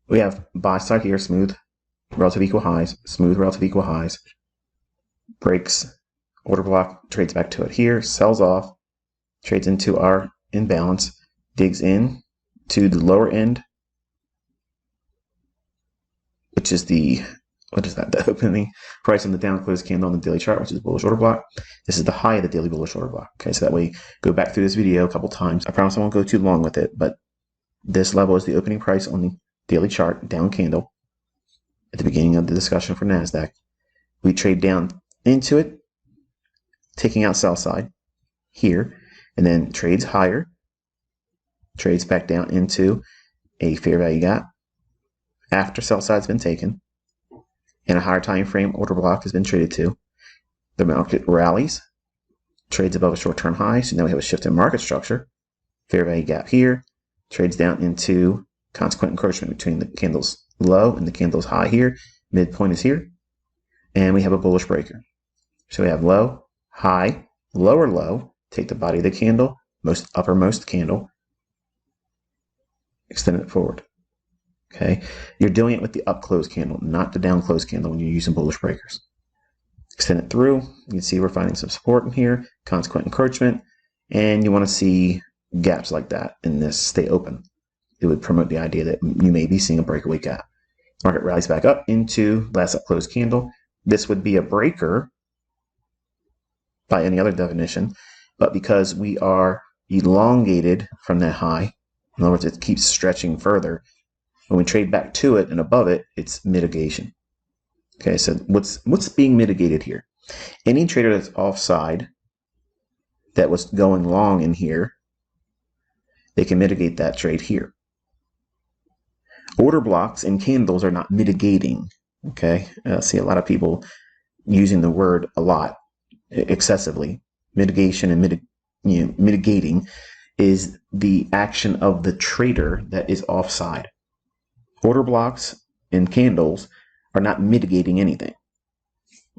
We have buy side here, smooth, relative equal highs, smooth, relative equal highs, breaks, order block, trades back to it here, sells off, trades into our imbalance, digs in to the lower end, which is the opening price on the down close candle on the daily chart, which is bullish order block. This is the high of the daily bullish order block. Okay, so that way, go back through this video a couple times. I promise I won't go too long with it, but this level is the opening price on the daily chart, down candle, at the beginning of the discussion for NASDAQ. We trade down into it, taking out sell side here, and then trades higher, trades back down into a fair value gap after sell side's been taken, and a higher time frame order block has been traded to. The market rallies, trades above a short-term high, so now we have a shift in market structure. Fair value gap here, trades down into consequent encroachment between the candle's low and the candle's high here. Midpoint is here, and we have a bullish breaker. So we have low, high, lower low, take the body of the candle, uppermost candle, extend it forward. Okay, you're doing it with the up close candle, not the down close candle when you're using bullish breakers. Extend it through. You can see we're finding some support in here, consequent encroachment, and you want to see gaps like that in this stay open. It would promote the idea that you may be seeing a breakaway gap. Market rallies back up into last up close candle. This would be a breaker by any other definition, but because we are elongated from that high, in other words, it keeps stretching further. When we trade back to it and above it, it's mitigation. Okay, so what's being mitigated here? Any trader that's offside that was going long in here, they can mitigate that trade here. Order blocks and candles are not mitigating. Okay, I see a lot of people using the word a lot, excessively. Mitigation and mitigating is the action of the trader that is offside. Order blocks and candles are not mitigating anything.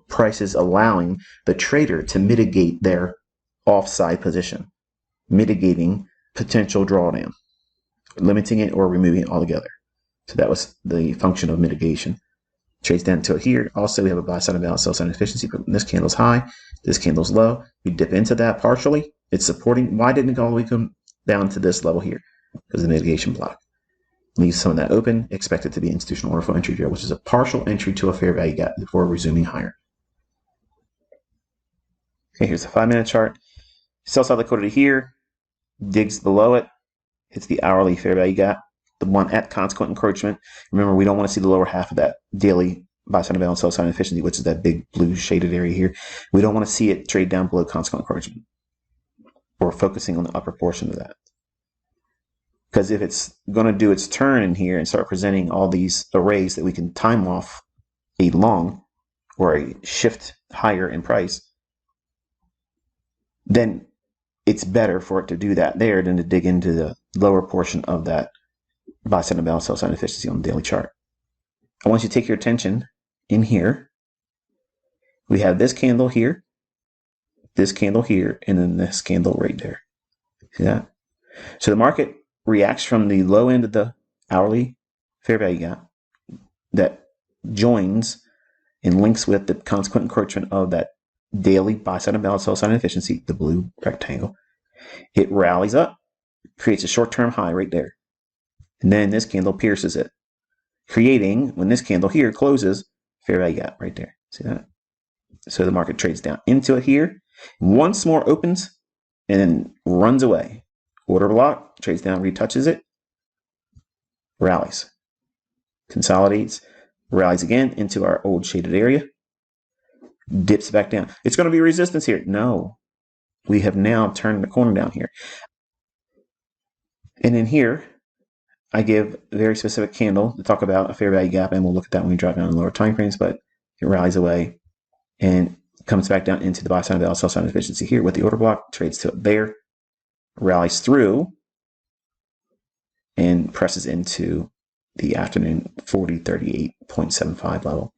Price is allowing the trader to mitigate their offside position, mitigating potential drawdown, limiting it or removing it altogether. So that was the function of mitigation. Trades down to it here. Also, we have a buy side imbalance, sell side inefficiency. But this candle's high, this candle's low. We dip into that partially. It's supporting. Why didn't it all the way come down to this level here? Because of the mitigation block. Leave some of that open. Expect it to be institutional order flow entry here, which is a partial entry to a fair value gap before resuming higher. Okay, here's the 5-minute chart. Sell side liquidity here, digs below it, hits the hourly fair value gap, the one at consequent encroachment. Remember, we don't want to see the lower half of that daily buy side imbalance, sell side efficiency, which is that big blue shaded area here. We don't want to see it trade down below consequent encroachment. We're focusing on the upper portion of that. Because if it's going to do its turn in here and start presenting all these arrays that we can time off a long or a shift higher in price, then it's better for it to do that there than to dig into the lower portion of that buy side imbalance, sell side efficiency on the daily chart. I want you to take your attention in here. We have this candle here, and then this candle right there. See that? So the market reacts from the low end of the hourly fair value gap that joins and links with the consequent encroachment of that daily buy side imbalance, sell side inefficiency, the blue rectangle. It rallies up, creates a short-term high right there. And then this candle pierces it, creating, when this candle here closes, fair value gap right there. See that? So the market trades down into it here. Once more opens and then runs away. Order block, trades down, retouches it, rallies, consolidates, rallies again into our old shaded area, dips back down. It's going to be resistance here. No, we have now turned the corner down here. And in here, I give a very specific candle to talk about a fair value gap, and we'll look at that when we drop down in lower time frames, but it rallies away and comes back down into the buy side imbalance, sell side efficiency here with the order block, trades to it there, rallies through, and presses into the afternoon 4038.75 level.